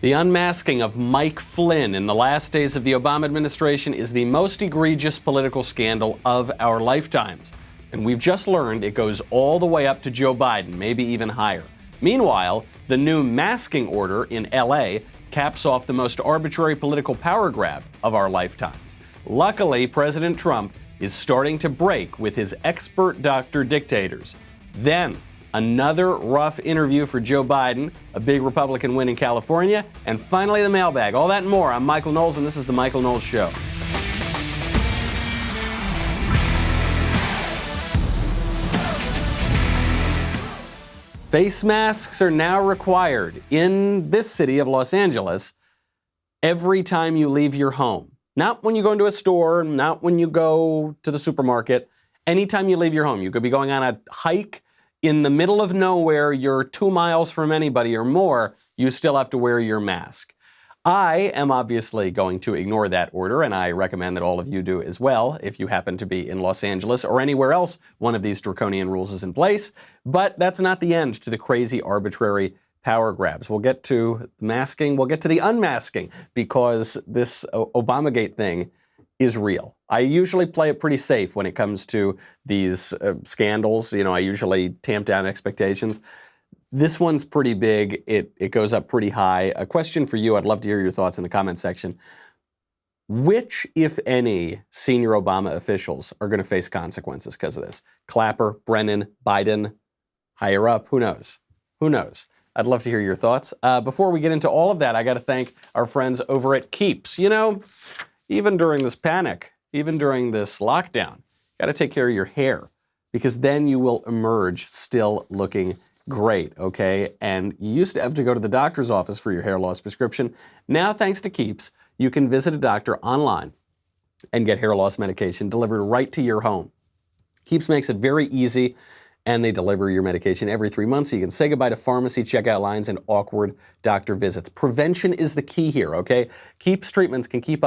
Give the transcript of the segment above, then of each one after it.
The unmasking of Mike Flynn in the last days of the Obama administration is the most egregious political scandal of our lifetimes. And we've just learned it goes all the way up to Joe Biden, maybe even higher. Meanwhile, the new masking order in LA caps off the most arbitrary political power grab of our lifetimes. Luckily, President Trump is starting to break with his expert doctor dictators. Then, another rough interview for Joe Biden, a big Republican win in California, and finally the mailbag. All that and more. I'm Michael Knowles, and this is The Michael Knowles Show. Face masks are now required in this city of Los Angeles every time you leave your home. Not when you go into a store, not when you go to the supermarket. Anytime you leave your home. You could be going on a hike in the middle of nowhere, you're 2 miles from anybody or more, you still have to wear your mask. I am obviously going to ignore that order, and I recommend that all of you do as well if you happen to be in Los Angeles or anywhere else one of these draconian rules is in place. But that's not the end to the crazy, arbitrary power grabs. We'll get to the masking, we'll get to the unmasking, because this Obamagate thing is real. I usually play it pretty safe when it comes to these scandals. I usually tamp down expectations. This one's pretty big. It goes up pretty high. A question for you, I'd love to hear your thoughts in the comment section. Which, if any, senior Obama officials are going to face consequences because of this? Clapper, Brennan, Biden, higher up? Who knows? Who knows? I'd love to hear your thoughts. Before we get into all of that, I got to thank our friends over at Keeps. Even during this panic, even during this lockdown, got to take care of your hair, because then you will emerge still looking great, okay? And you used to have to go to the doctor's office for your hair loss prescription. Now, thanks to Keeps, you can visit a doctor online and get hair loss medication delivered right to your home. Keeps makes it very easy, and they deliver your medication every 3 months, so you can say goodbye to pharmacy checkout lines and awkward doctor visits. Prevention is the key here, okay? Keeps treatments can take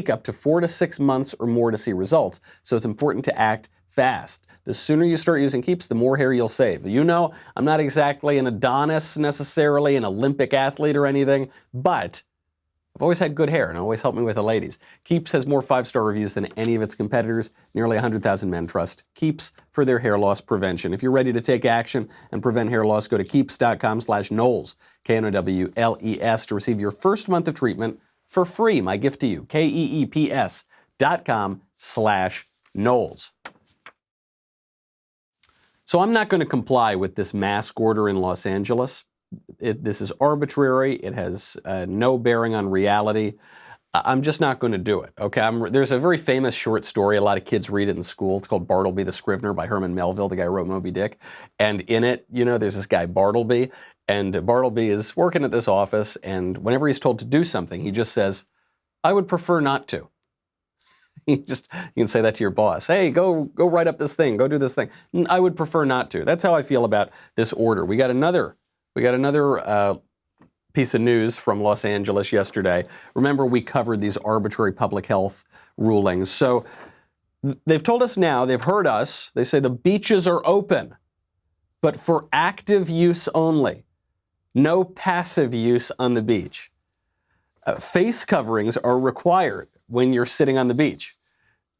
up to 4 to 6 months or more to see results, so it's important to act fast. The sooner you start using Keeps, the more hair you'll save. I'm not exactly an Adonis necessarily, an Olympic athlete or anything, but I've always had good hair and it always helped me with the ladies. Keeps has more 5-star reviews than any of its competitors. Nearly 100,000 men trust Keeps for their hair loss prevention. If you're ready to take action and prevent hair loss, go to keeps.com/Knowles, Knowles, to receive your first month of treatment for free. My gift to you, keeps.com/Knowles. So I'm not going to comply with this mask order in Los Angeles. This is arbitrary. It has no bearing on reality. I'm just not going to do it, okay? There's a very famous short story. A lot of kids read it in school. It's called Bartleby the Scrivener by Herman Melville, the guy who wrote Moby Dick. And in it, there's this guy Bartleby, and Bartleby is working at this office, and whenever he's told to do something, he just says, I would prefer not to. You can say that to your boss. Hey, go write up this thing. Go do this thing. I would prefer not to. That's how I feel about this order. We got another piece of news from Los Angeles yesterday. Remember, we covered these arbitrary public health rulings. So they've told us now, they've heard us. They say the beaches are open, but for active use only. No passive use on the beach. Face coverings are required when you're sitting on the beach.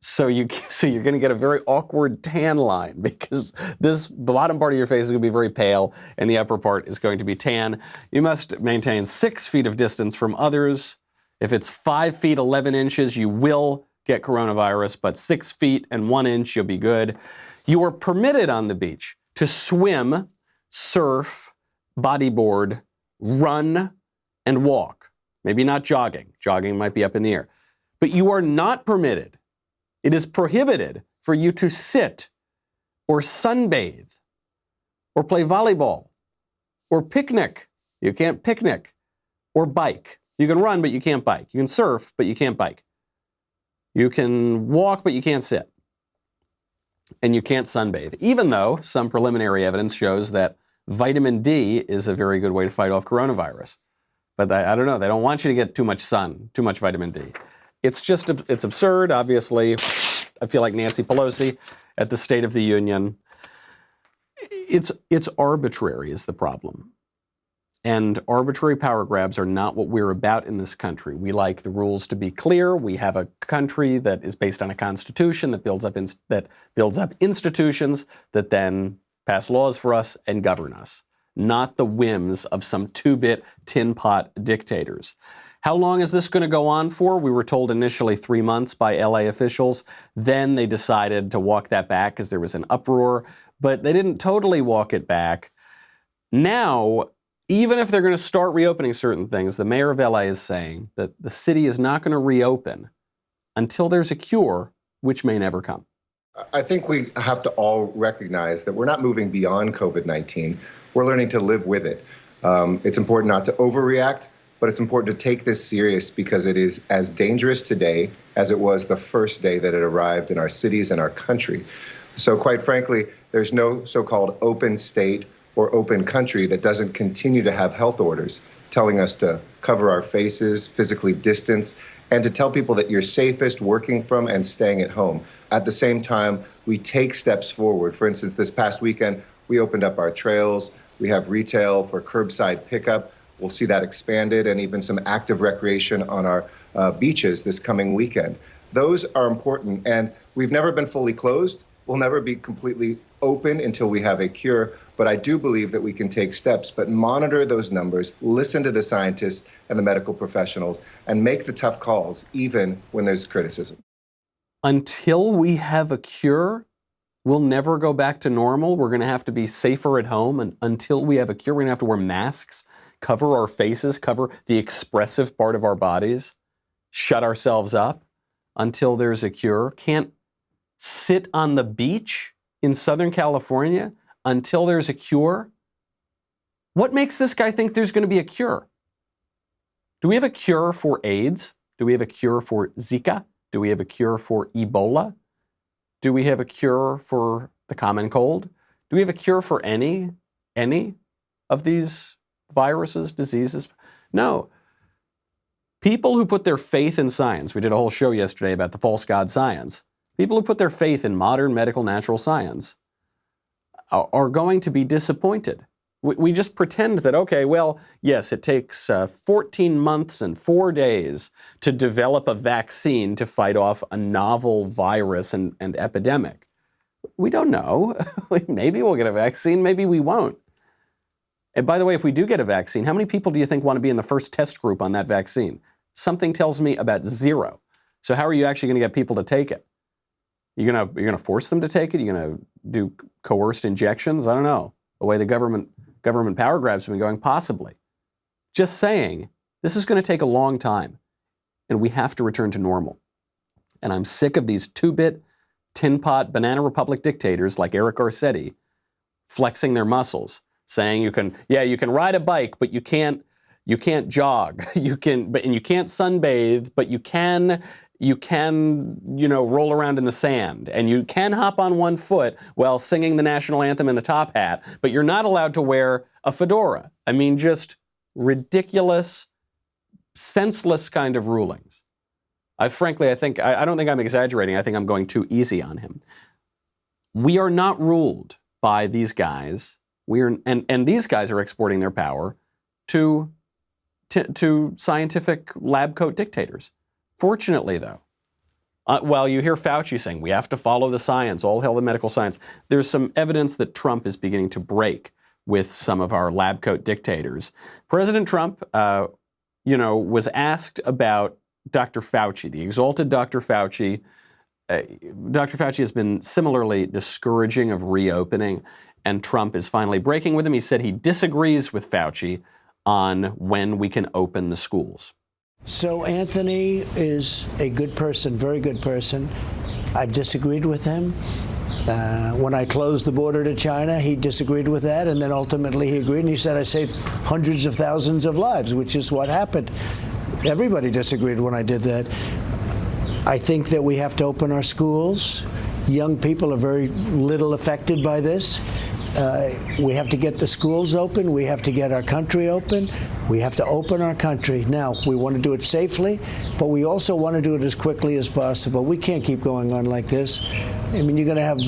So you're going to get a very awkward tan line, because this bottom part of your face is going to be very pale and the upper part is going to be tan. You must maintain 6 feet of distance from others. If it's 5 feet 11 inches, you will get coronavirus, but 6 feet and 1 inch, you'll be good. You are permitted on the beach to swim, surf, bodyboard, run, and walk. Maybe not jogging. Jogging might be up in the air. But you are not permitted. It is prohibited for you to sit or sunbathe or play volleyball or picnic. You can't picnic. Or bike. You can run, but you can't bike. You can surf, but you can't bike. You can walk, but you can't sit. And you can't sunbathe, even though some preliminary evidence shows that vitamin D is a very good way to fight off coronavirus. But I don't know. They don't want you to get too much sun, too much vitamin D. It's absurd, obviously. I feel like Nancy Pelosi at the State of the Union. It's arbitrary is the problem. And arbitrary power grabs are not what we're about in this country. We like the rules to be clear. We have a country that is based on a constitution that builds up institutions that then pass laws for us and govern us, not the whims of some two-bit tin pot dictators. How long is this going to go on for? We were told initially 3 months by LA officials. Then they decided to walk that back because there was an uproar, but they didn't totally walk it back. Now, even if they're going to start reopening certain things, the mayor of LA is saying that the city is not going to reopen until there's a cure, which may never come. I think we have to all recognize that we're not moving beyond COVID-19. We're learning to live with it. It's important not to overreact, but it's important to take this serious because it is as dangerous today as it was the first day that it arrived in our cities and our country. So quite frankly, there's no so-called open state or open country that doesn't continue to have health orders telling us to cover our faces, physically distance, and to tell people that you're safest working from and staying at home. At the same time, we take steps forward. For instance, this past weekend, we opened up our trails. We have retail for curbside pickup. We'll see that expanded, and even some active recreation on our beaches this coming weekend. Those are important, and we've never been fully closed. We'll never be completely open until we have a cure. But I do believe that we can take steps, but monitor those numbers, listen to the scientists and the medical professionals, and make the tough calls, even when there's criticism. Until we have a cure, we'll never go back to normal. We're going to have to be safer at home. And until we have a cure, we're going to have to wear masks, cover our faces, cover the expressive part of our bodies, shut ourselves up until there's a cure. Can't sit on the beach in Southern California until there's a cure? What makes this guy think there's going to be a cure? Do we have a cure for AIDS? Do we have a cure for Zika? Do we have a cure for Ebola? Do we have a cure for the common cold? Do we have a cure for any of these viruses, diseases? No. People who put their faith in science, we did a whole show yesterday about the false god science. People who put their faith in modern medical natural science are going to be disappointed. We just pretend that, okay, well, yes, it takes 14 months and 4 days to develop a vaccine to fight off a novel virus and epidemic. We don't know. Maybe we'll get a vaccine, maybe we won't. And by the way, if we do get a vaccine, how many people do you think want to be in the first test group on that vaccine? Something tells me about 0. So how are you actually going to get people to take it? You're gonna force them to take it? You're gonna do coerced injections? I don't know. The way the government power grabs have been going, possibly. Just saying, this is going to take a long time, and we have to return to normal. And I'm sick of these two-bit, tin pot, banana republic dictators like Eric Garcetti flexing their muscles, saying you can ride a bike, but you can't jog. You can't sunbathe, but you can roll around in the sand, and you can hop on one foot while singing the national anthem in a top hat, but you're not allowed to wear a fedora. I mean, just ridiculous, senseless kind of rulings. I don't think I'm exaggerating. I think I'm going too easy on him. We are not ruled by these guys. And these guys are exporting their power to scientific lab coat dictators. Fortunately, though, while you hear Fauci saying we have to follow the science, all hail the medical science, there's some evidence that Trump is beginning to break with some of our lab coat dictators. President Trump, was asked about Dr. Fauci, the exalted Dr. Fauci. Dr. Fauci has been similarly discouraging of reopening, and Trump is finally breaking with him. He said he disagrees with Fauci on when we can open the schools. So Anthony is a good person, very good person. I've disagreed with him. When I closed the border to China, he disagreed with that, and then ultimately he agreed, and he said I saved hundreds of thousands of lives, which is what happened. Everybody disagreed when I did that. I think that we have to open our schools. Young people are very little affected by this. We have to get the schools open. We have to get our country open. We have to open our country. Now, we want to do it safely, but we also want to do it as quickly as possible. We can't keep going on like this. I mean, you're going to have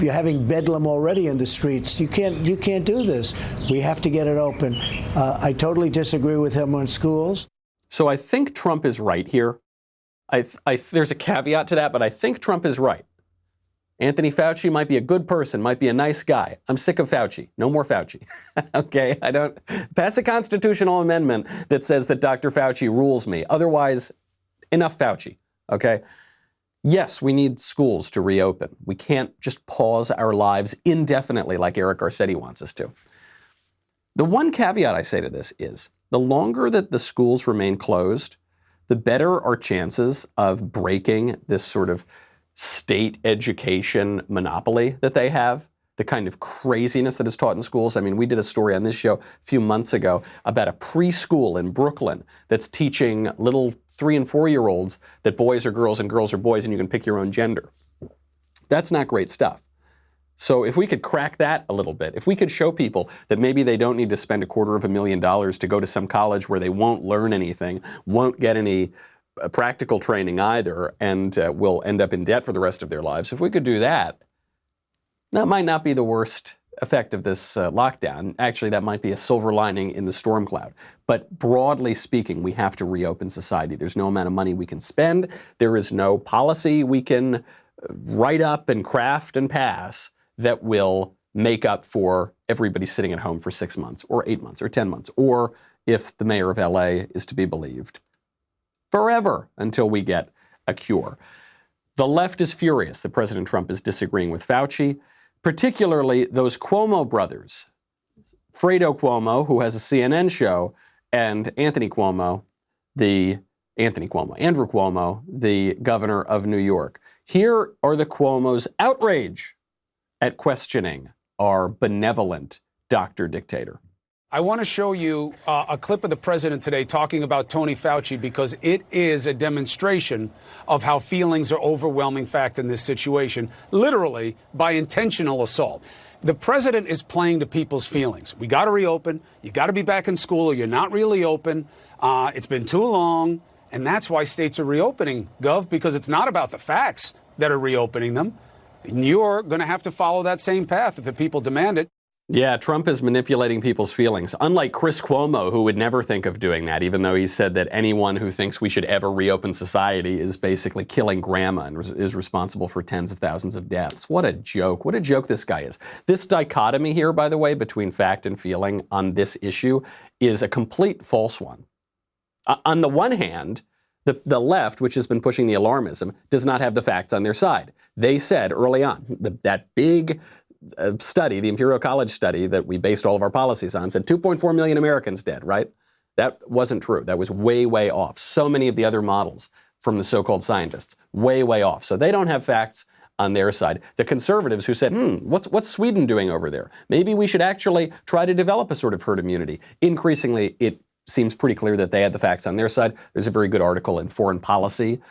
you're having bedlam already in the streets. You can't do this. We have to get it open. I totally disagree with him on schools. So I think Trump is right here. There's a caveat to that, but I think Trump is right. Anthony Fauci might be a good person, might be a nice guy. I'm sick of Fauci. No more Fauci. Okay, I don't pass a constitutional amendment that says that Dr. Fauci rules me. Otherwise, enough Fauci. Okay. Yes, we need schools to reopen. We can't just pause our lives indefinitely like Eric Garcetti wants us to. The one caveat I say to this is the longer that the schools remain closed, the better our chances of breaking this sort of state education monopoly that they have, the kind of craziness that is taught in schools. I mean, we did a story on this show a few months ago about a preschool in Brooklyn that's teaching little 3- and 4-year-olds that boys are girls and girls are boys and you can pick your own gender. That's not great stuff. So if we could crack that a little bit, if we could show people that maybe they don't need to spend $250,000 to go to some college where they won't learn anything, won't get any practical training either, and will end up in debt for the rest of their lives, if we could do that, that might not be the worst effect of this lockdown. Actually, that might be a silver lining in the storm cloud. But broadly speaking, we have to reopen society. There's no amount of money we can spend. There is no policy we can write up and craft and pass that will make up for everybody sitting at home for 6 months or 8 months or 10 months, or if the mayor of LA is to be believed, forever until we get a cure. The left is furious that President Trump is disagreeing with Fauci, particularly those Cuomo brothers, Fredo Cuomo, who has a CNN show, and Andrew Cuomo, the governor of New York. Here are the Cuomos' outrage at questioning our benevolent Dr. Dictator. I want to show you a clip of the president today talking about Tony Fauci because it is a demonstration of how feelings are overwhelming fact in this situation, literally by intentional assault. The president is playing to people's feelings. We got to reopen. You got to be back in school or you're not really open. It's been too long. And that's why states are reopening, Gov, because it's not about the facts that are reopening them. And you're going to have to follow that same path if the people demand it. Yeah, Trump is manipulating people's feelings, unlike Chris Cuomo, who would never think of doing that, even though he said that anyone who thinks we should ever reopen society is basically killing grandma and is responsible for tens of thousands of deaths. What a joke. What a joke this guy is. This dichotomy here, by the way, between fact and feeling on this issue is a complete false one. On the one hand, the left, which has been pushing the alarmism, does not have the facts on their side. They said early on, that big study, the Imperial College study that we based all of our policies on, said 2.4 million Americans dead, right? That wasn't true. That was way, way off. So many of the other models from the so-called scientists, way, way off. So they don't have facts on their side. The conservatives who said, what's Sweden doing over there? Maybe we should actually try to develop a sort of herd immunity. Increasingly, it seems pretty clear that they had the facts on their side. There's a very good article in Foreign Policy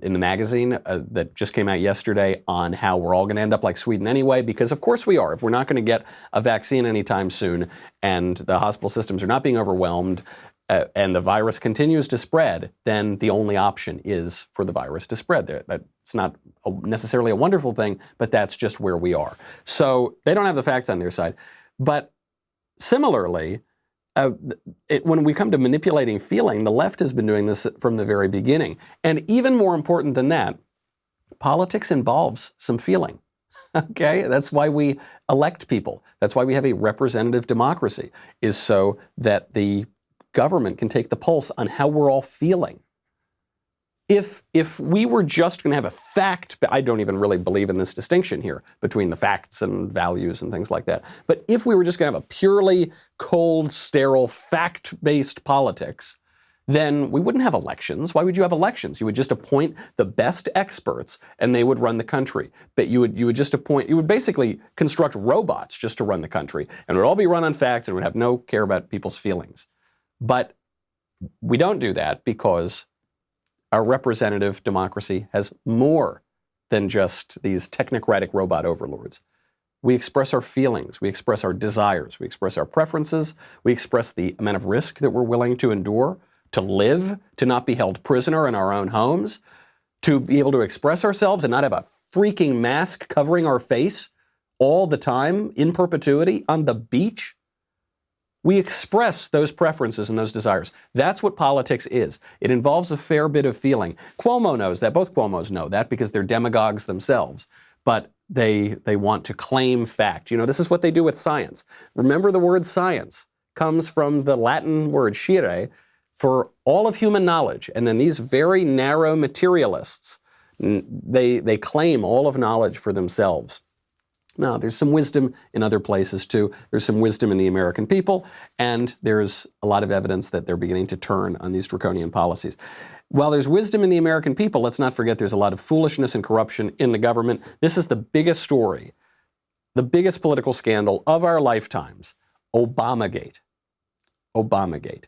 in the magazine that just came out yesterday on how we're all going to end up like Sweden anyway, because of course we are. If we're not going to get a vaccine anytime soon and the hospital systems are not being overwhelmed and the virus continues to spread, then the only option is for the virus to spread. It's not necessarily a wonderful thing, but that's just where we are. So they don't have the facts on their side. But similarly, when we come to manipulating feeling, the left has been doing this from the very beginning. And even more important than that, politics involves some feeling. Okay? That's why we elect people. That's why we have a representative democracy, is so that the government can take the pulse on how we're all feeling. If we were just going to have a fact, I don't even really believe in this distinction here between the facts and values and things like that. But if we were just going to have a purely cold, sterile, fact-based politics, then we wouldn't have elections. Why would you have elections? You would just appoint the best experts and they would run the country. But you would basically construct robots just to run the country. And it would all be run on facts and it would have no care about people's feelings. But we don't do that because our representative democracy has more than just these technocratic robot overlords. We express our feelings, we express our desires, we express our preferences, we express the amount of risk that we're willing to endure, to live, to not be held prisoner in our own homes, to be able to express ourselves and not have a freaking mask covering our face all the time in perpetuity on the beach. We express those preferences and those desires. That's what politics is. It involves a fair bit of feeling. Cuomo knows that. Both Cuomos know that because they're demagogues themselves. But they want to claim fact. You know, this is what they do with science. Remember, the word science comes from the Latin word scire for all of human knowledge. And then these very narrow materialists, they claim all of knowledge for themselves. Now, there's some wisdom in other places too. There's some wisdom in the American people, and there's a lot of evidence that they're beginning to turn on these draconian policies. While there's wisdom in the American people, let's not forget there's a lot of foolishness and corruption in the government. This is the biggest story, the biggest political scandal of our lifetimes, Obamagate. Obamagate.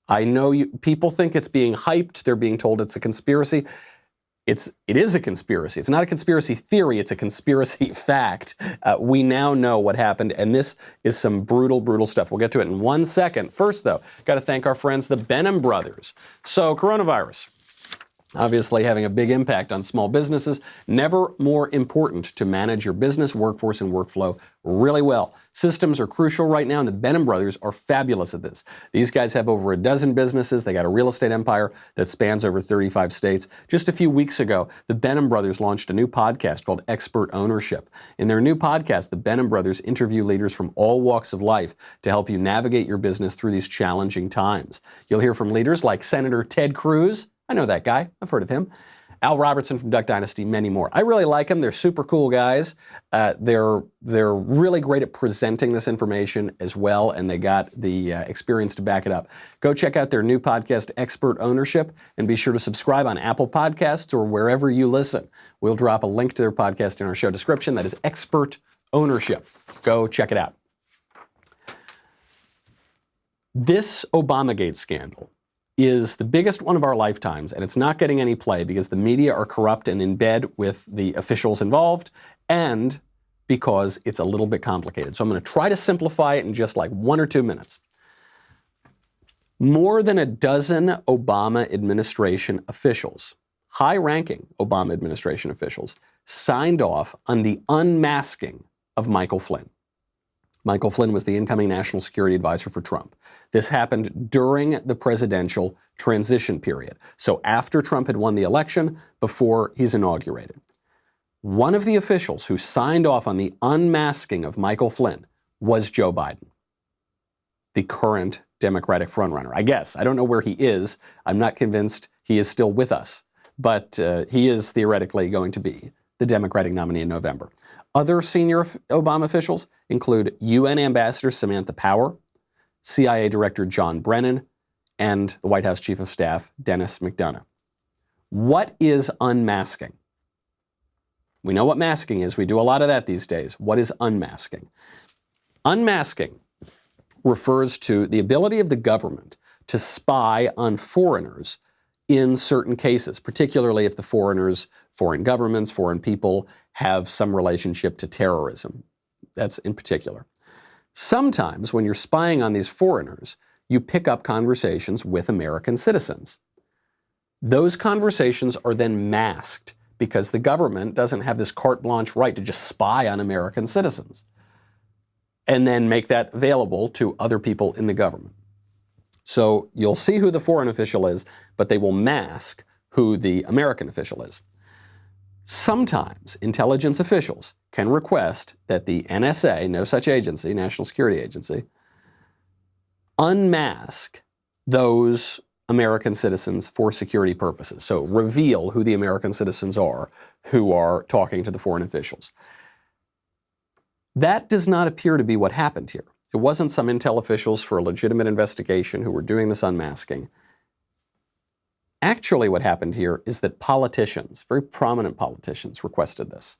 I know people think it's being hyped. They're being told it's a conspiracy. It is a conspiracy. It's not a conspiracy theory. It's a conspiracy fact. We now know what happened, and this is some brutal, brutal stuff. We'll get to it in 1 second. First, though, got to thank our friends, the Benham brothers. So, coronavirus, obviously having a big impact on small businesses. Never more important to manage your business, workforce, and workflow really well. Systems are crucial right now, and the Benham brothers are fabulous at this. These guys have over a dozen businesses. They got a real estate empire that spans over 35 states. Just a few weeks ago, the Benham brothers launched a new podcast called Expert Ownership. In their new podcast, the Benham brothers interview leaders from all walks of life to help you navigate your business through these challenging times. You'll hear from leaders like Senator Ted Cruz. I know that guy. I've heard of him. Al Robertson from Duck Dynasty, many more. I really like them. They're super cool guys. They're really great at presenting this information as well, and they got the experience to back it up. Go check out their new podcast, Expert Ownership, and be sure to subscribe on Apple Podcasts or wherever you listen. We'll drop a link to their podcast in our show description. That is Expert Ownership. Go check it out. This Obamagate scandal is the biggest one of our lifetimes, and it's not getting any play because the media are corrupt and in bed with the officials involved, and because it's a little bit complicated. So I'm going to try to simplify it in just like 1 or 2 minutes. More than a dozen Obama administration officials, high-ranking Obama administration officials, signed off on the unmasking of Michael Flynn. Michael Flynn was the incoming national security advisor for Trump. This happened during the presidential transition period. So after Trump had won the election, before he's inaugurated. One of the officials who signed off on the unmasking of Michael Flynn was Joe Biden, the current Democratic frontrunner. I guess. I don't know where he is. I'm not convinced he is still with us. But he is theoretically going to be the Democratic nominee in November. Other senior Obama officials include UN Ambassador Samantha Power, CIA Director John Brennan, and the White House Chief of Staff Dennis McDonough. What is unmasking? We know what masking is. We do a lot of that these days. What is unmasking? Unmasking refers to the ability of the government to spy on foreigners in certain cases, particularly if the foreigners, foreign governments, foreign people have some relationship to terrorism. That's in particular. Sometimes when you're spying on these foreigners, you pick up conversations with American citizens. Those conversations are then masked because the government doesn't have this carte blanche right to just spy on American citizens and then make that available to other people in the government. So you'll see who the foreign official is, but they will mask who the American official is. Sometimes intelligence officials can request that the NSA, no such agency, National Security Agency, unmask those American citizens for security purposes. So reveal who the American citizens are who are talking to the foreign officials. That does not appear to be what happened here. It wasn't some intel officials for a legitimate investigation who were doing this unmasking. Actually, what happened here is that politicians, very prominent politicians, requested this.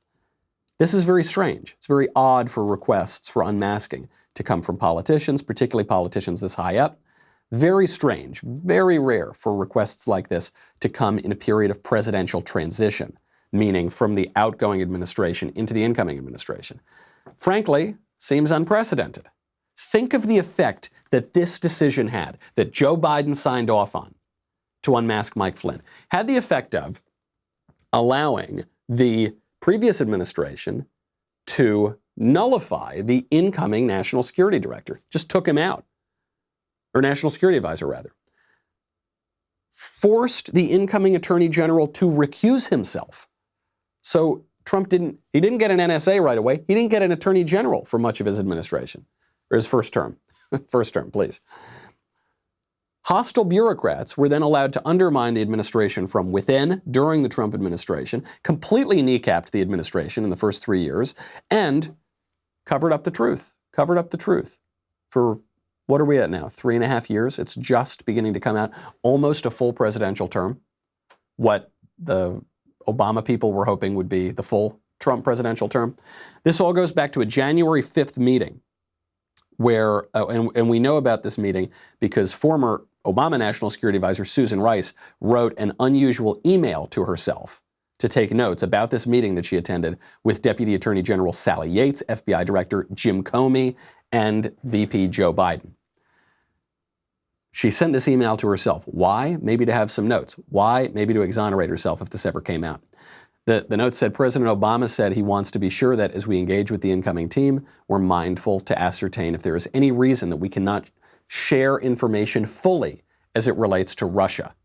This is very strange. It's very odd for requests for unmasking to come from politicians, particularly politicians this high up. Very strange, very rare for requests like this to come in a period of presidential transition, meaning from the outgoing administration into the incoming administration. frankly, seems unprecedented. Think of the effect that this decision had, that Joe Biden signed off on to unmask Mike Flynn, had the effect of allowing the previous administration to nullify the incoming national security director. Just took him out, or national security advisor, rather. Forced the incoming attorney general to recuse himself. So Trump didn't get an NSA right away. He didn't get an attorney general for much of his administration, or his first term. First term, please. Hostile bureaucrats were then allowed to undermine the administration from within during the Trump administration, completely kneecapped the administration in the first 3 years, and covered up the truth. Covered up the truth. For, what are we at now? 3.5 years? It's just beginning to come out. Almost a full presidential term. What the Obama people were hoping would be the full Trump presidential term. This all goes back to a January 5th meeting where, and we know about this meeting because former Obama National Security Advisor Susan Rice wrote an unusual email to herself to take notes about this meeting that she attended with Deputy Attorney General Sally Yates, FBI Director Jim Comey, and VP Joe Biden. She sent this email to herself. Why? Maybe to have some notes. Why? Maybe to exonerate herself if this ever came out. The note said, President Obama said he wants to be sure that as we engage with the incoming team, we're mindful to ascertain if there is any reason that we cannot share information fully as it relates to Russia.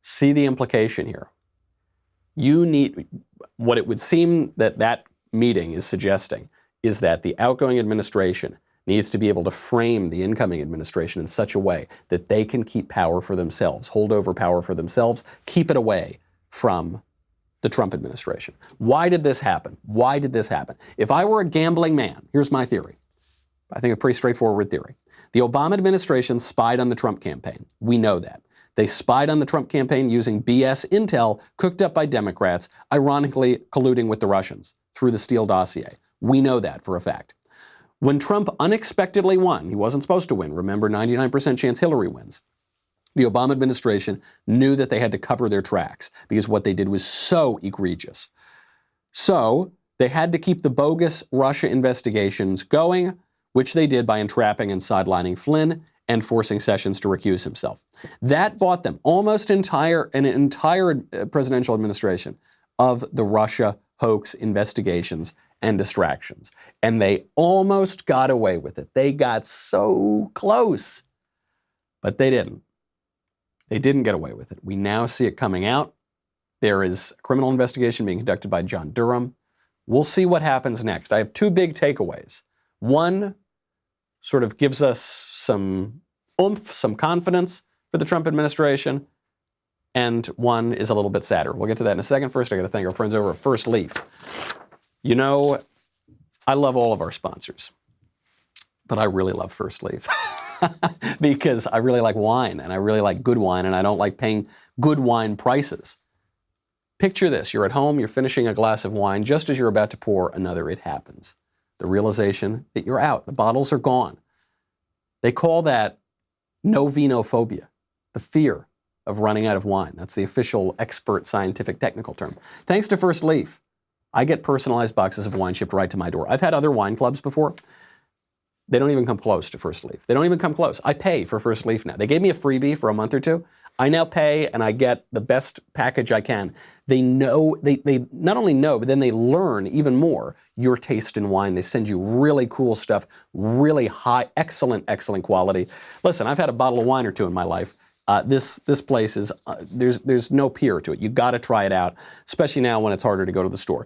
See the implication here. You need, what it would seem that that meeting is suggesting is that the outgoing administration needs to be able to frame the incoming administration in such a way that they can keep power for themselves, hold over power for themselves, keep it away from the Trump administration. Why did this happen? Why did this happen? If I were a gambling man, here's my theory. I think a pretty straightforward theory. The Obama administration spied on the Trump campaign. We know that. They spied on the Trump campaign using BS intel cooked up by Democrats, ironically colluding with the Russians through the Steele dossier. We know that for a fact. When Trump unexpectedly won, he wasn't supposed to win. Remember, 99% chance Hillary wins. The Obama administration knew that they had to cover their tracks because what they did was so egregious. So they had to keep the bogus Russia investigations going, which they did by entrapping and sidelining Flynn and forcing Sessions to recuse himself. That bought them almost an entire presidential administration of the Russia hoax investigations and distractions. And they almost got away with it. They got so close, but they didn't. They didn't get away with it. We now see it coming out. There is a criminal investigation being conducted by John Durham. We'll see what happens next. I have two big takeaways. One sort of gives us some oomph, some confidence for the Trump administration, and one is a little bit sadder. We'll get to that in a second. First, I got to thank our friends over at First Leaf. You know, I love all of our sponsors, but I really love First Leaf because I really like wine, and I really like good wine, and I don't like paying good wine prices. Picture this. You're at home, you're finishing a glass of wine. Just as you're about to pour another, it happens. The realization that you're out. The bottles are gone. They call that no-vinophobia, the fear of running out of wine. That's the official expert scientific technical term. Thanks to First Leaf, I get personalized boxes of wine shipped right to my door. I've had other wine clubs before. They don't even come close to First Leaf. They don't even come close. I pay for First Leaf now. They gave me a freebie for a month or two. I now pay and I get the best package I can. They know, they not only know, but then they learn even more your taste in wine. They send you really cool stuff, really high, excellent quality. Listen, I've had a bottle of wine or two in my life. This place is, there's no peer to it. You got to try it out, especially now when it's harder to go to the store.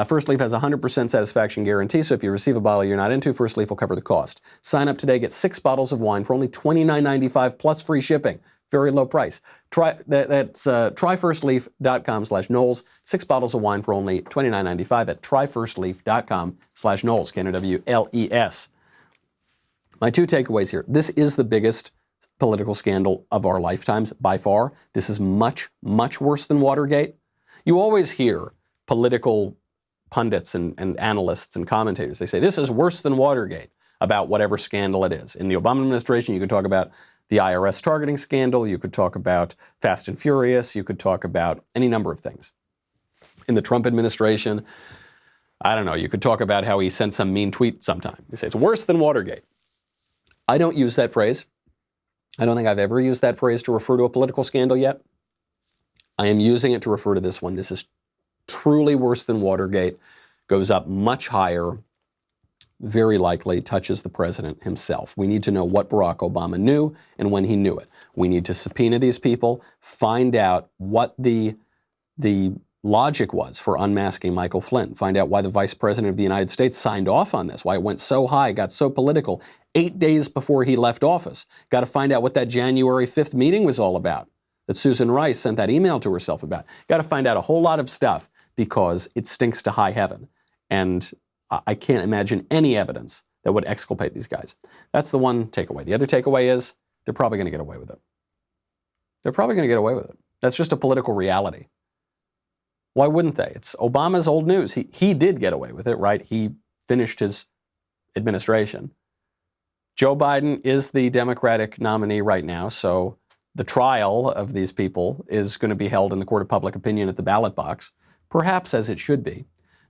First Leaf has a 100% satisfaction guarantee, so if you receive a bottle you're not into, First Leaf will cover the cost. Sign up today, get 6 bottles of wine for only $29.95 plus free shipping. Very low price. Tryfirstleaf.com/Knowles. 6 bottles of wine for only $29.95 at tryfirstleaf.com/Knowles. Knowles. My two takeaways here. This is the biggest political scandal of our lifetimes by far. This is much, much worse than Watergate. You always hear political pundits and analysts and commentators. They say this is worse than Watergate about whatever scandal it is. In the Obama administration, you could talk about the IRS targeting scandal. You could talk about Fast and Furious. You could talk about any number of things. In the Trump administration, I don't know, you could talk about how he sent some mean tweet sometime. You say it's worse than Watergate. I don't use that phrase. I don't think I've ever used that phrase to refer to a political scandal yet. I am using it to refer to this one. This is truly worse than Watergate, goes up much higher, very likely touches the president himself. We need to know what Barack Obama knew and when he knew it. We need to subpoena these people, find out what the logic was for unmasking Michael Flynn, find out why the vice president of the United States signed off on this, why it went so high, got so political 8 days before he left office. Got to find out what that January 5th meeting was all about, that Susan Rice sent that email to herself about. Got to find out a whole lot of stuff because it stinks to high heaven. And I can't imagine any evidence that would exculpate these guys. That's the one takeaway. The other takeaway is they're probably going to get away with it. They're probably going to get away with it. That's just a political reality. Why wouldn't they? It's Obama's old news. He did get away with it, right? He finished his administration. Joe Biden is the Democratic nominee right now, so the trial of these people is going to be held in the court of public opinion at the ballot box, perhaps as it should be.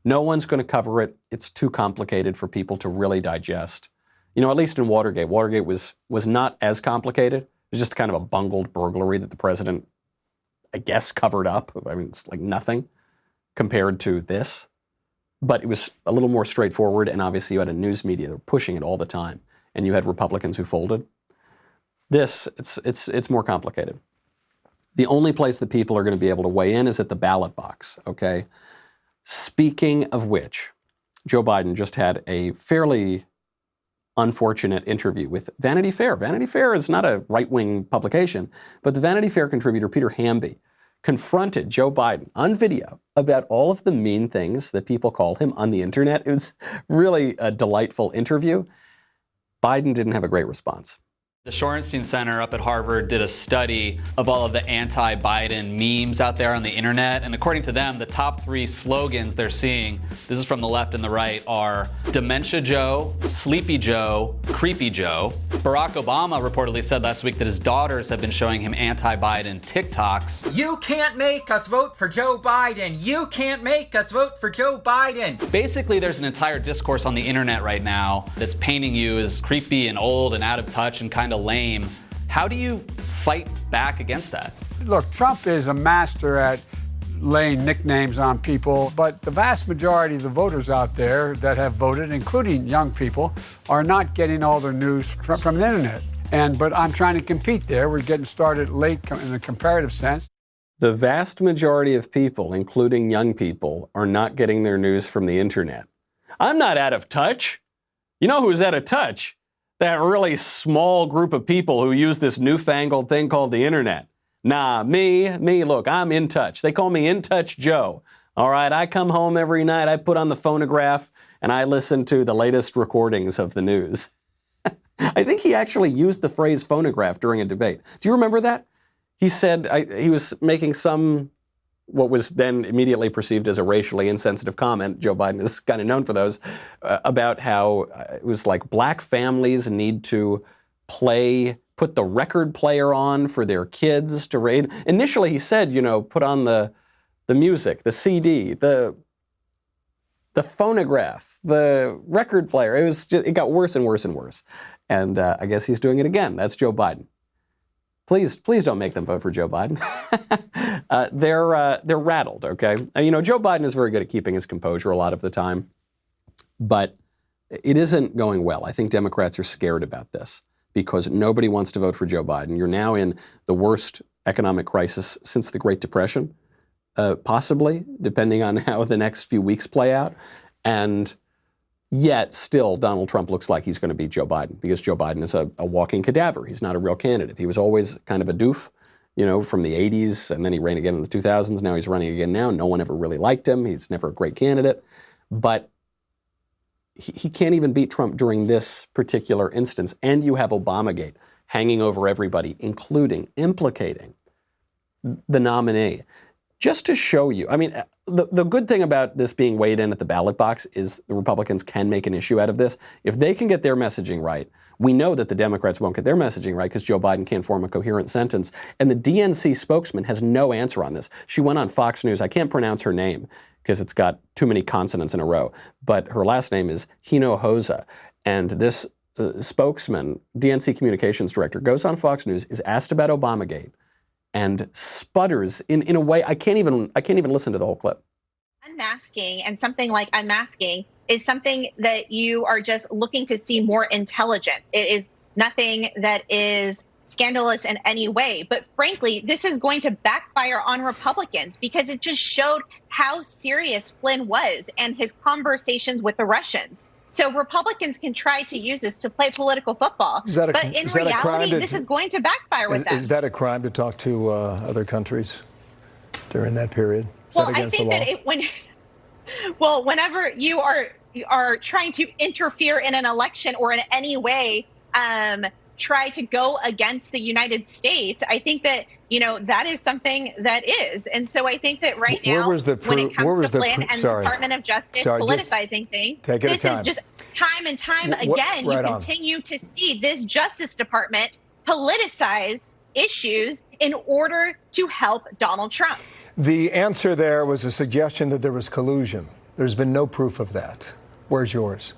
No one's going to cover it. It's too complicated for people to really digest. You know, at least in Watergate. Watergate was not as complicated. It was just kind of a bungled burglary that the president, I guess, covered up. I mean, it's like nothing compared to this. But it was a little more straightforward, and obviously you had a news media that were pushing it all the time, and you had Republicans who folded. This, it's more complicated. The only place that people are going to be able to weigh in is at the ballot box, okay? Speaking of which, Joe Biden just had a fairly unfortunate interview with Vanity Fair. Vanity Fair is not a right-wing publication, but the Vanity Fair contributor Peter Hamby confronted Joe Biden on video about all of the mean things that people called him on the internet. It was really a delightful interview. Biden didn't have a great response. The Shorenstein Center up at Harvard did a study of all of the anti-Biden memes out there on the internet. And according to them, the top 3 slogans they're seeing, this is from the left and the right, are Dementia Joe, Sleepy Joe, Creepy Joe. Barack Obama reportedly said last week that his daughters have been showing him anti-Biden TikToks. You can't make us vote for Joe Biden. You can't make us vote for Joe Biden. Basically, there's an entire discourse on the internet right now that's painting you as creepy and old and out of touch and kind of lame. How do you fight back against that? Look, Trump is a master at laying nicknames on people, but the vast majority of the voters out there that have voted, including young people, are not getting all their news from the internet. But I'm trying to compete there. We're getting started late in a comparative sense. The vast majority of people, including young people, are not getting their news from the internet. I'm not out of touch. You know who's out of touch? That really small group of people who use this newfangled thing called the internet. Nah, me, look, I'm in touch. They call me In Touch Joe. All right, I come home every night, I put on the phonograph, and I listen to the latest recordings of the news. I think he actually used the phrase phonograph during a debate. Do you remember that? He said he was making what was then immediately perceived as a racially insensitive comment. Joe Biden is kind of known for those, about how it was like black families need to put the record player on for their kids to read. Initially he said, put on the music, the CD, the phonograph, the record player. It got worse and worse and worse. And I guess he's doing it again. That's Joe Biden. Please don't make them vote for Joe Biden. They're rattled, okay? Joe Biden is very good at keeping his composure a lot of the time, but it isn't going well. I think Democrats are scared about this because nobody wants to vote for Joe Biden. You're now in the worst economic crisis since the Great Depression, possibly, depending on how the next few weeks play out. And yet, still, Donald Trump looks like he's going to beat Joe Biden because Joe Biden is a walking cadaver. He's not a real candidate. He was always kind of a doof, from the 80s, and then he ran again in the 2000s. Now he's running again now. No one ever really liked him. He's never a great candidate. But he can't even beat Trump during this particular instance. And you have Obamagate hanging over everybody, implicating the nominee. Just to show you, the good thing about this being weighed in at the ballot box is the Republicans can make an issue out of this. If they can get their messaging right, we know that the Democrats won't get their messaging right because Joe Biden can't form a coherent sentence. And the DNC spokesman has no answer on this. She went on Fox News. I can't pronounce her name because it's got too many consonants in a row. But her last name is Hinojosa. And this spokesman, DNC communications director, goes on Fox News, is asked about Obamagate, and sputters in a way I can't even listen to the whole clip. Unmasking and something like unmasking is something that you are just looking to see more intelligent. It is nothing that is scandalous in any way. But frankly, this is going to backfire on Republicans because it just showed how serious Flynn was and his conversations with the Russians. So Republicans can try to use this to play political football. But in reality, this is going to backfire with them. Is that a crime to talk to other countries during that period? Well, I think that whenever you are trying to interfere in an election or in any way try to go against the United States, I think that, that is something that is. And so I think that right now, when it comes to Flynn and the Department of Justice politicizing things, this is just time and time again, you continue to see this Justice Department politicize issues in order to help Donald Trump. The answer there was a suggestion that there was collusion. There's been no proof of that. Where's yours?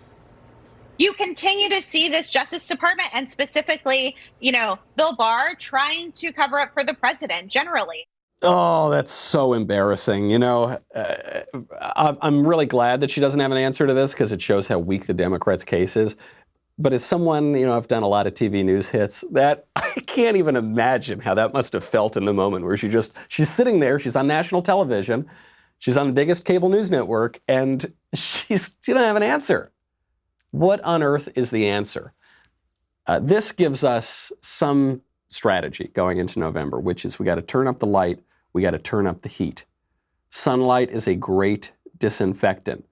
You continue to see this Justice Department and specifically, Bill Barr trying to cover up for the president generally. Oh, that's so embarrassing. I'm really glad that she doesn't have an answer to this because it shows how weak the Democrats' case is. But as someone, I've done a lot of TV news hits, that I can't even imagine how that must have felt in the moment where she's sitting there, she's on national television, she's on the biggest cable news network, and she doesn't have an answer. What on earth is the answer? This gives us some strategy going into November, which is we got to turn up the light, we got to turn up the heat. Sunlight is a great disinfectant.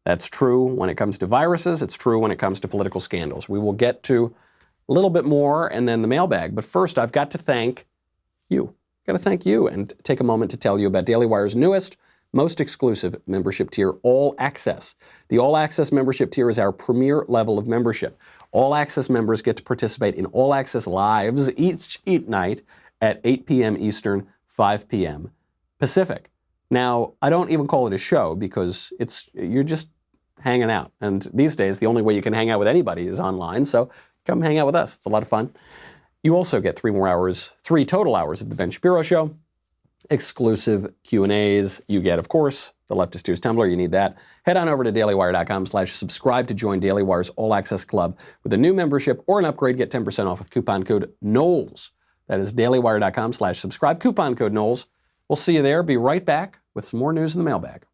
That's true when it comes to viruses. It's true when it comes to political scandals. We will get to a little bit more and then the mailbag. But first, I've got to thank you. I've got to thank you and take a moment to tell you about Daily Wire's newest, most exclusive membership tier, All Access. The All Access membership tier is our premier level of membership. All Access members get to participate in All Access Lives each night at 8 p.m. Eastern, 5 p.m. Pacific. Now, I don't even call it a show because you're just hanging out. And these days, the only way you can hang out with anybody is online. So come hang out with us. It's a lot of fun. You also get 3 total hours of The Ben Shapiro Show, exclusive Q&As. You get, of course, the Leftist Tears Tumblr. You need that. Head on over to dailywire.com/subscribe to join Daily Wire's All Access Club. With a new membership or an upgrade, get 10% off with coupon code Knowles. That is dailywire.com/subscribe, coupon code Knowles. We'll see you there. Be right back with some more news in the mailbag.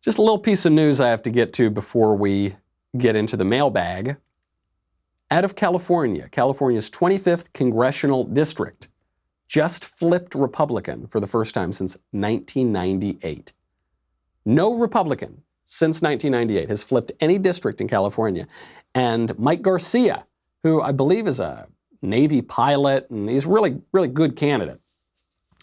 Just a little piece of news I have to get to before we get into the mailbag. Out of California, California's 25th congressional district just flipped Republican for the first time since 1998. No Republican since 1998 has flipped any district in California. And Mike Garcia, who I believe is a Navy pilot, and he's a really, really good candidate,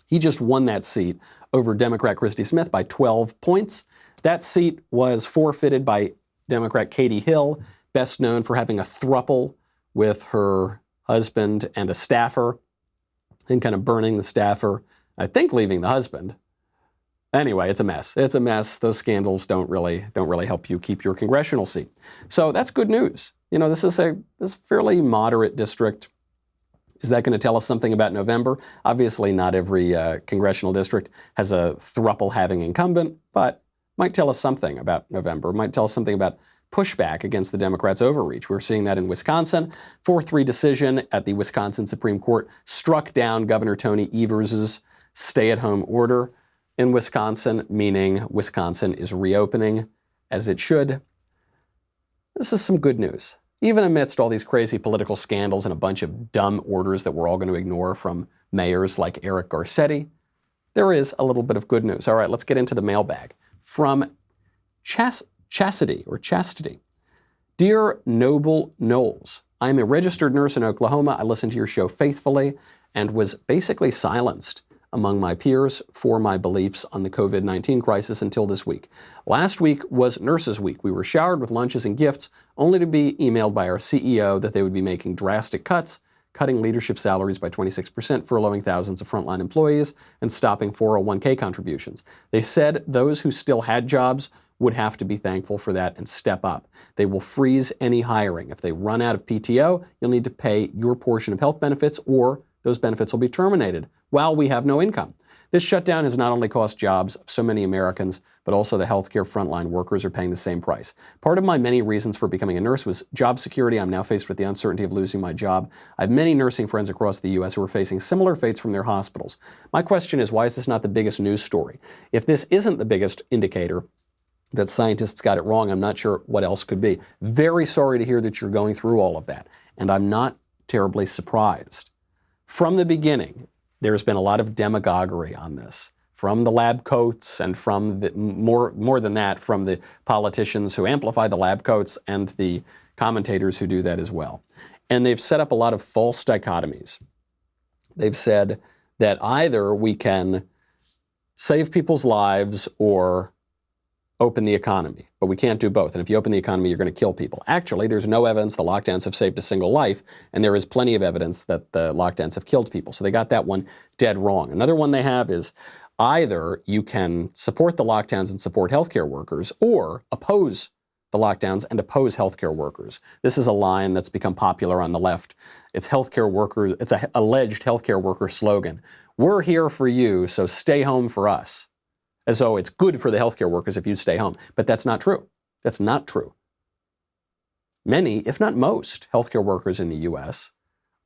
he just won that seat over Democrat Christy Smith by 12 points. That seat was forfeited by Democrat Katie Hill, best known for having a throuple with her husband and a staffer, and kind of burning the staffer, I think leaving the husband. Anyway, it's a mess. It's a mess. Those scandals don't really help you keep your congressional seat. So that's good news. This is a fairly moderate district. Is that going to tell us something about November? Obviously, not every congressional district has a throuple having incumbent, but might tell us something about November, might tell us something about pushback against the Democrats' overreach. We're seeing that in Wisconsin. 4-3 decision at the Wisconsin Supreme Court struck down Governor Tony Evers' stay-at-home order in Wisconsin, meaning Wisconsin is reopening as it should. This is some good news. Even amidst all these crazy political scandals and a bunch of dumb orders that we're all going to ignore from mayors like Eric Garcetti, there is a little bit of good news. All right, let's get into the mailbag. From Chastity. Dear Noble Knowles, I'm a registered nurse in Oklahoma. I listen to your show faithfully and was basically silenced among my peers for my beliefs on the COVID-19 crisis until this week. Last week was Nurses Week. We were showered with lunches and gifts, only to be emailed by our CEO that they would be making drastic cuts, cutting leadership salaries by 26%, furloughing thousands of frontline employees, and stopping 401k contributions. They said those who still had jobs would have to be thankful for that and step up. They will freeze any hiring. If they run out of PTO, you'll need to pay your portion of health benefits, or those benefits will be terminated while we have no income. This shutdown has not only cost jobs of so many Americans, but also the healthcare frontline workers are paying the same price. Part of my many reasons for becoming a nurse was job security. I'm now faced with the uncertainty of losing my job. I have many nursing friends across the U.S. who are facing similar fates from their hospitals. My question is, why is this not the biggest news story? If this isn't the biggest indicator that scientists got it wrong, I'm not sure what else could be. Very sorry to hear that you're going through all of that, and I'm not terribly surprised. From the beginning, there's been a lot of demagoguery on this, from the lab coats and from the, more than that, from the politicians who amplify the lab coats and the commentators who do that as well. And they've set up a lot of false dichotomies. They've said that either we can save people's lives or open the economy, but we can't do both. And if you open the economy, you're going to kill people. Actually, there's no evidence the lockdowns have saved a single life, and there is plenty of evidence that the lockdowns have killed people. So they got that one dead wrong. Another one they have is either you can support the lockdowns and support healthcare workers, or oppose the lockdowns and oppose healthcare workers. This is a line that's become popular on the left. It's healthcare workers. It's an alleged healthcare worker slogan. We're here for you, so stay home for us. As though it's good for the healthcare workers if you stay home. But that's not true. That's not true. Many, if not most, healthcare workers in the U.S.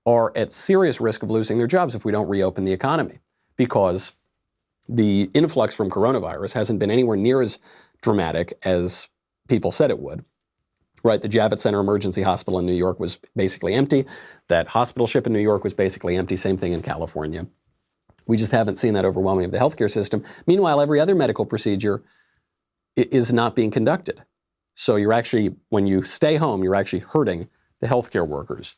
are at serious risk of losing their jobs if we don't reopen the economy, because the influx from coronavirus hasn't been anywhere near as dramatic as people said it would. Right, the Javits Center Emergency Hospital in New York was basically empty. That hospital ship in New York was basically empty. Same thing in California. We just haven't seen that overwhelming of the healthcare system. Meanwhile, every other medical procedure is not being conducted. So you're actually, when you stay home, you're actually hurting the healthcare workers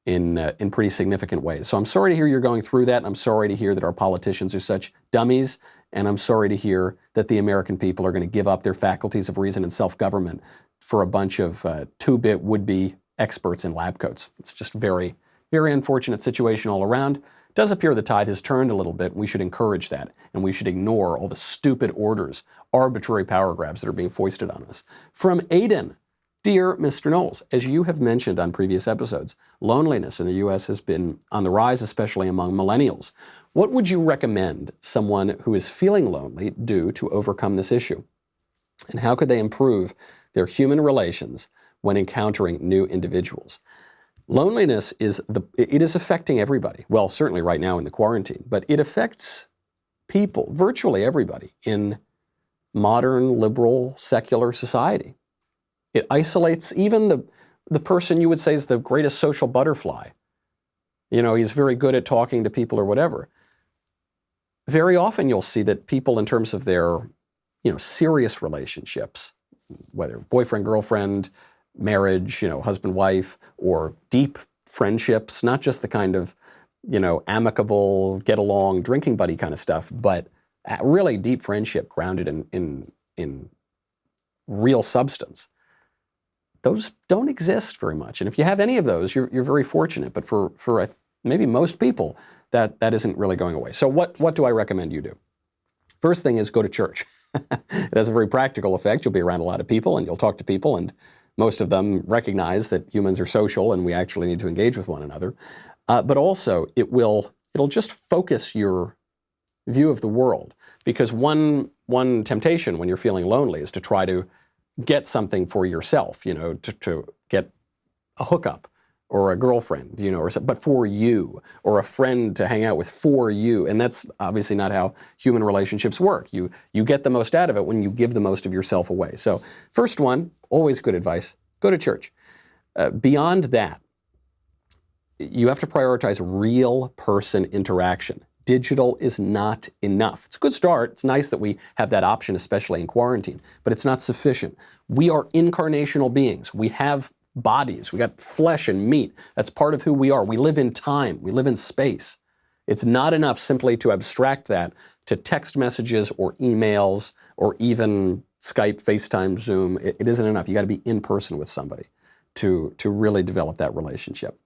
in pretty significant ways. So I'm sorry to hear you're going through that. And I'm sorry to hear that our politicians are such dummies. And I'm sorry to hear that the American people are going to give up their faculties of reason and self-government for a bunch of two-bit would-be experts in lab coats. It's just very, very unfortunate situation all around. It does appear the tide has turned a little bit. We should encourage that, and we should ignore all the stupid orders, arbitrary power grabs that are being foisted on us. From Aiden, dear Mr. Knowles, as you have mentioned on previous episodes, loneliness in the U.S. has been on the rise, especially among millennials. What would you recommend someone who is feeling lonely do to overcome this issue? And how could they improve their human relations when encountering new individuals? Loneliness is affecting everybody. Well, certainly right now in the quarantine, but it affects people, virtually everybody, in modern, liberal, secular society. It isolates even the person you would say is the greatest social butterfly. You know, he's very good at talking to people or whatever. Very often you'll see that people, in terms of their, serious relationships, whether boyfriend, girlfriend, marriage, husband, wife, or deep friendships, not just the kind of, amicable, get along, drinking buddy kind of stuff, but really deep friendship grounded in real substance. Those don't exist very much. And if you have any of those, you're very fortunate. But for maybe most people, that isn't really going away. So what do I recommend you do? First thing is go to church. It has a very practical effect. You'll be around a lot of people and you'll talk to people, and most of them recognize that humans are social and we actually need to engage with one another. But also it'll just focus your view of the world, because one temptation when you're feeling lonely is to try to get something for yourself, to get a hookup or a girlfriend, but for you, or a friend to hang out with for you. And that's obviously not how human relationships work. You get the most out of it when you give the most of yourself away. So first one, always good advice, go to church. Beyond that, you have to prioritize real person interaction. digital is not enough. It's a good start. It's nice that we have that option, especially in quarantine, but it's not sufficient. We are incarnational beings. We have bodies. We got flesh and meat. That's part of who we are. We live in time. We live in space. It's not enough simply to abstract that to text messages or emails or even Skype, FaceTime, Zoom. It isn't enough. You got to be in person with somebody to really develop that relationship.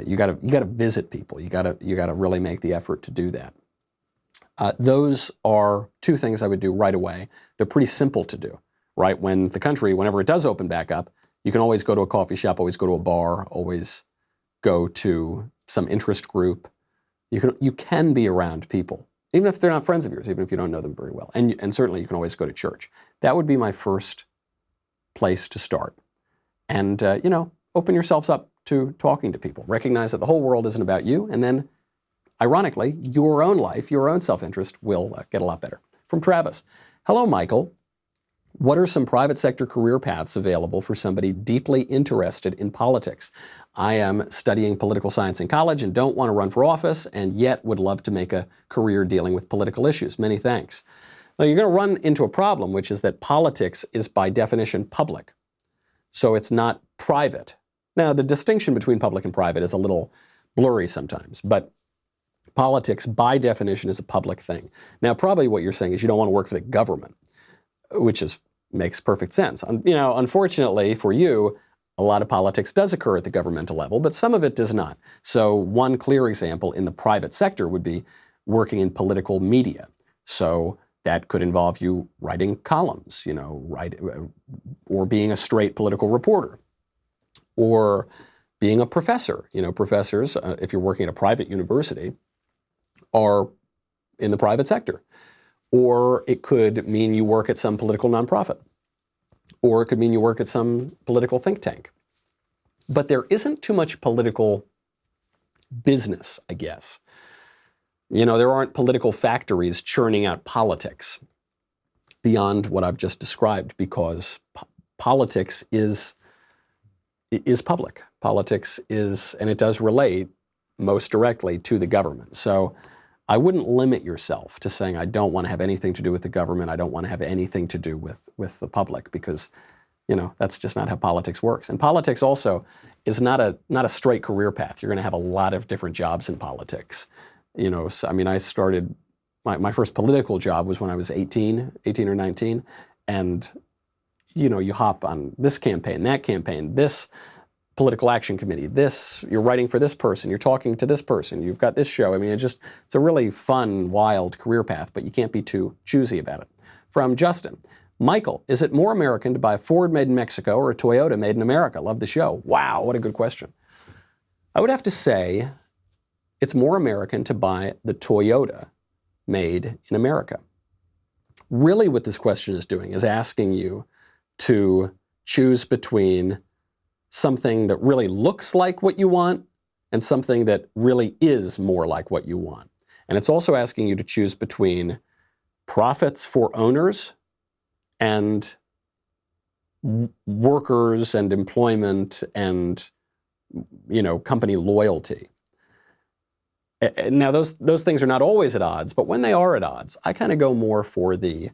You got to visit people. You got to really make the effort to do that. Those are two things I would do right away. They're pretty simple to do, right? When the country, whenever it does open back up, you can always go to a coffee shop, always go to a bar, always go to some interest group. You can be around people, even if they're not friends of yours, even if you don't know them very well. And certainly you can always go to church. That would be my first place to start. And, open yourselves up to talking to people. Recognize that the whole world isn't about you. And then, ironically, your own life, your own self-interest will get a lot better. From Travis. Hello, Michael. What are some private sector career paths available for somebody deeply interested in politics? I am studying political science in college and don't want to run for office, and yet would love to make a career dealing with political issues. Many thanks. Now, you're going to run into a problem, which is that politics is by definition public. So it's not private. Now, the distinction between public and private is a little blurry sometimes, but politics by definition is a public thing. Now, probably what you're saying is you don't want to work for the government, which makes perfect sense. Unfortunately for you, a lot of politics does occur at the governmental level, but some of it does not. So one clear example in the private sector would be working in political media. So that could involve you writing columns, or being a straight political reporter, or being a professor. Professors, if you're working at a private university, are in the private sector. Or it could mean you work at some political nonprofit. Or it could mean you work at some political think tank. But there isn't too much political business, I guess. There aren't political factories churning out politics beyond what I've just described, because politics is public. Politics is, and it does relate most directly to the government. So I wouldn't limit yourself to saying, I don't want to have anything to do with the government. I don't want to have anything to do with the public, because, that's just not how politics works. And politics also is not a straight career path. You're going to have a lot of different jobs in politics. I started, my first political job was when I was 18 or 19. And, you hop on this campaign, that campaign, this political action committee, you're writing for this person, you're talking to this person, you've got this show. It's a really fun, wild career path, but you can't be too choosy about it. From Justin. Michael, is it more American to buy a Ford made in Mexico or a Toyota made in America? Love the show. Wow, what a good question. I would have to say it's more American to buy the Toyota made in America. Really what this question is doing is asking you to choose between something that really looks like what you want and something that really is more like what you want. And it's also asking you to choose between profits for owners and workers and employment and, company loyalty. Now, those things are not always at odds, but when they are at odds, I kind of go more for the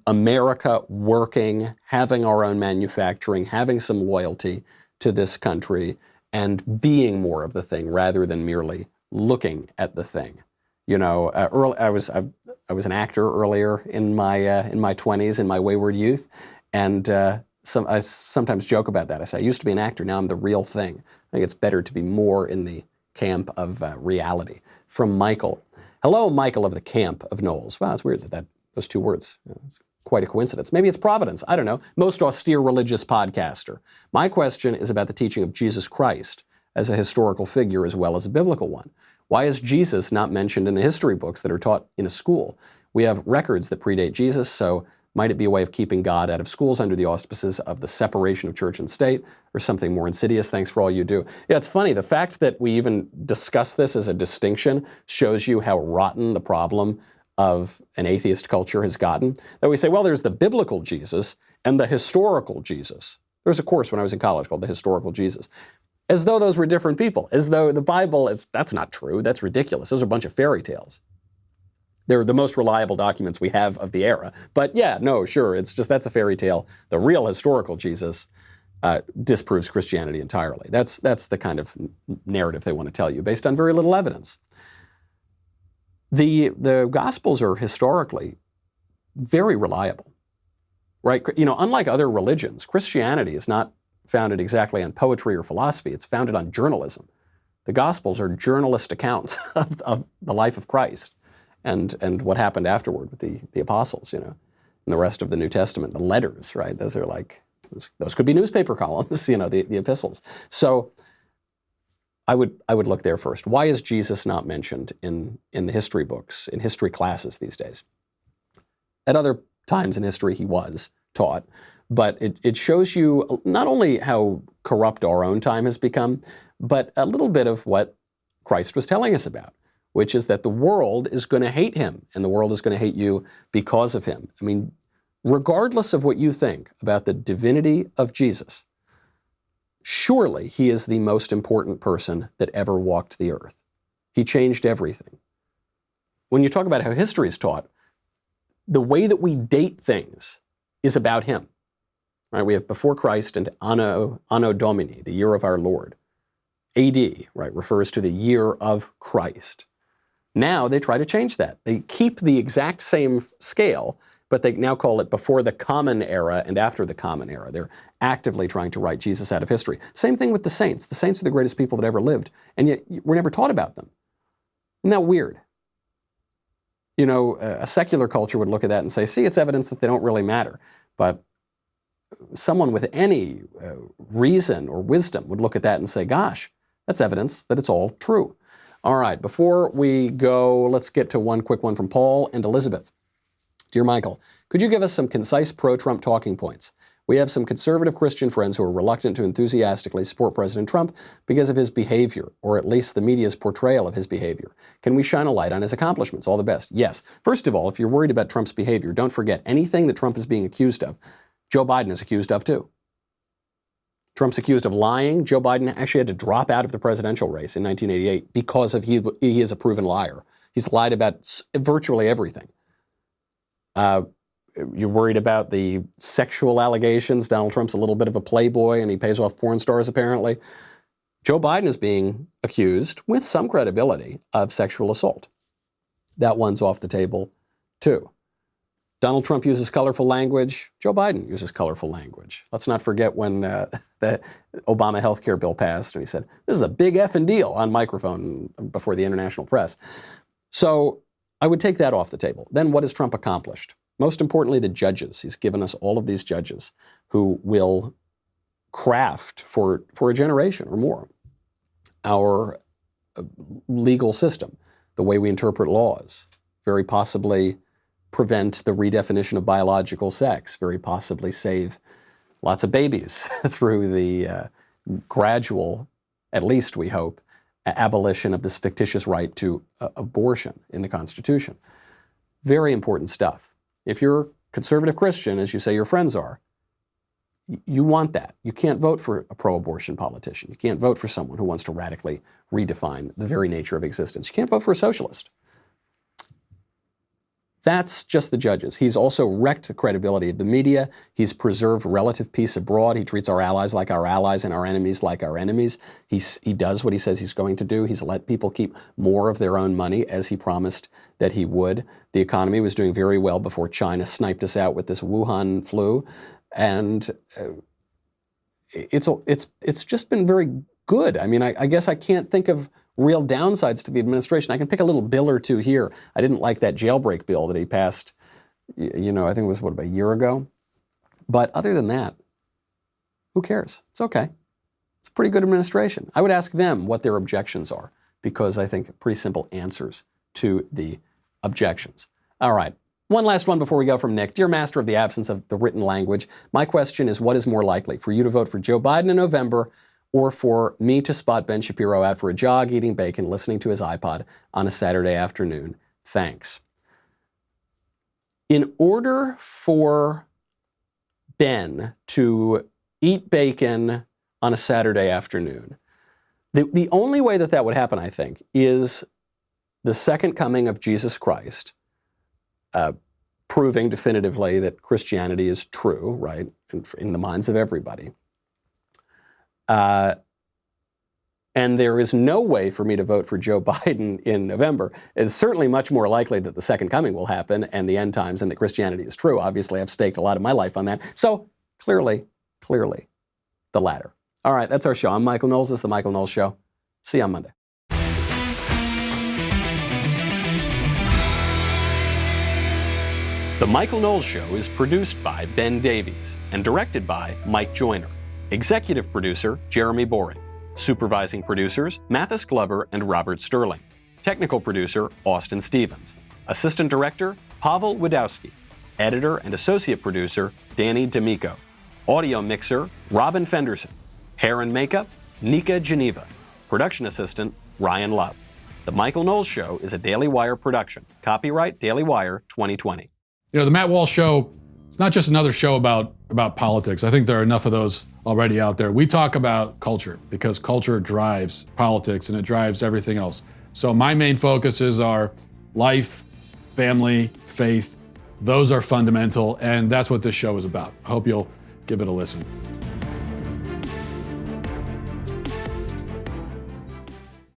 America working, having our own manufacturing, having some loyalty to this country, and being more of the thing rather than merely looking at the thing. I was an actor earlier in my 20s, in my wayward youth, and I sometimes joke about that. I say I used to be an actor, now I'm the real thing. I think it's better to be more in the camp of reality. From Michael. Hello, Michael of the camp of Knowles. Wow, it's weird that those two words. It's quite a coincidence. Maybe it's Providence. I don't know. Most austere religious podcaster. My question is about the teaching of Jesus Christ as a historical figure as well as a biblical one. Why is Jesus not mentioned in the history books that are taught in a school? We have records that predate Jesus, so might it be a way of keeping God out of schools under the auspices of the separation of church and state, or something more insidious? Thanks for all you do. Yeah, it's funny. The fact that we even discuss this as a distinction shows you how rotten the problem of an atheist culture has gotten. That we say, well, there's the biblical Jesus and the historical Jesus. There was a course when I was in college called The Historical Jesus. as though those were different people, as though the Bible that's not true. That's ridiculous. Those are a bunch of fairy tales. They're the most reliable documents we have of the era. But yeah, no, sure, it's just that's a fairy tale. The real historical Jesus disproves Christianity entirely. That's the kind of narrative they want to tell you based on very little evidence. The Gospels are historically very reliable, right? Unlike other religions, Christianity is not founded exactly on poetry or philosophy. It's founded on journalism. The Gospels are journalist accounts of the life of Christ and what happened afterward with the apostles, and the rest of the New Testament, the letters, right? Those are those could be newspaper columns, the epistles. So I would look there first. Why is Jesus not mentioned in the history books, in history classes these days? At other times in history, he was taught, but it shows you not only how corrupt our own time has become, but a little bit of what Christ was telling us about, which is that the world is going to hate him, and the world is going to hate you because of him. I mean, regardless of what you think about the divinity of Jesus, surely he is the most important person that ever walked the earth. He changed everything. When you talk about how history is taught, the way that we date things is about him. Right? We have before Christ and Anno Domini, the year of our Lord. AD, right, refers to the year of Christ. Now they try to change that. They keep the exact same scale, but they now call it before the Common Era and after the Common Era. They're actively trying to write Jesus out of history. Same thing with the saints. The saints are the greatest people that ever lived, and yet we're never taught about them. Isn't that weird? A secular culture would look at that and say, see, it's evidence that they don't really matter. But someone with any reason or wisdom would look at that and say, gosh, that's evidence that it's all true. All right, before we go, let's get to one quick one from Paul and Elizabeth. Dear Michael, could you give us some concise pro-Trump talking points? We have some conservative Christian friends who are reluctant to enthusiastically support President Trump because of his behavior, or at least the media's portrayal of his behavior. Can we shine a light on his accomplishments? All the best. Yes. First of all, if you're worried about Trump's behavior, don't forget anything that Trump is being accused of, Joe Biden is accused of too. Trump's accused of lying. Joe Biden actually had to drop out of the presidential race in 1988 because he is a proven liar. He's lied about virtually everything. You're worried about the sexual allegations. Donald Trump's a little bit of a playboy and he pays off porn stars apparently. Joe Biden is being accused, with some credibility, of sexual assault. That one's off the table too. Donald Trump uses colorful language. Joe Biden uses colorful language. Let's not forget when the Obama health care bill passed and he said, this is a big effing deal on microphone before the international press. So I would take that off the table. Then what has Trump accomplished? Most importantly, the judges. He's given us all of these judges who will craft for a generation or more our legal system, the way we interpret laws, very possibly prevent the redefinition of biological sex, very possibly save lots of babies through the gradual, at least we hope, abolition of this fictitious right to abortion in the Constitution. Very important stuff. If you're a conservative Christian, as you say your friends are, you want that. You can't vote for a pro-abortion politician. You can't vote for someone who wants to radically redefine the very nature of existence. You can't vote for a socialist. That's just the judges. He's also wrecked the credibility of the media. He's preserved relative peace abroad. He treats our allies like our allies and our enemies like our enemies. He does what he says he's going to do. He's let people keep more of their own money, as he promised that he would. The economy was doing very well before China sniped us out with this Wuhan flu. And it's just been very good. I mean, I guess I can't think of real downsides to the administration. I can pick a little bill or two here. I didn't like that jailbreak bill that he passed, I think it was, about a year ago? But other than that, who cares? It's okay. It's a pretty good administration. I would ask them what their objections are, because I think pretty simple answers to the objections. All right. One last one before we go from Nick. Dear Master of the Absence of the Written Language, my question is, what is more likely, for you to vote for Joe Biden in November, or for me to spot Ben Shapiro out for a jog, eating bacon, listening to his iPod on a Saturday afternoon? Thanks. In order for Ben to eat bacon on a Saturday afternoon, The only way that would happen, I think, is the second coming of Jesus Christ, proving definitively that Christianity is true, right, in the minds of everybody. And there is no way for me to vote for Joe Biden in November. It's certainly much more likely that the second coming will happen and the end times and that Christianity is true. Obviously, I've staked a lot of my life on that. So clearly, the latter. All right, that's our show. I'm Michael Knowles. This is The Michael Knowles Show. See you on Monday. The Michael Knowles Show is produced by Ben Davies and directed by Mike Joyner. Executive producer, Jeremy Boring. Supervising producers, Mathis Glover and Robert Sterling. Technical producer, Austin Stevens. Assistant director, Pavel Wadowski. Editor and associate producer, Danny D'Amico. Audio mixer, Robin Fenderson. Hair and makeup, Nika Geneva. Production assistant, Ryan Love. The Michael Knowles Show is a Daily Wire production. Copyright Daily Wire 2020. You know, the Matt Walsh Show, it's not just another show about politics. I think there are enough of those already out there. We talk about culture because culture drives politics and it drives everything else. So my main focuses are life, family, faith. Those are fundamental, and that's what this show is about. I hope you'll give it a listen.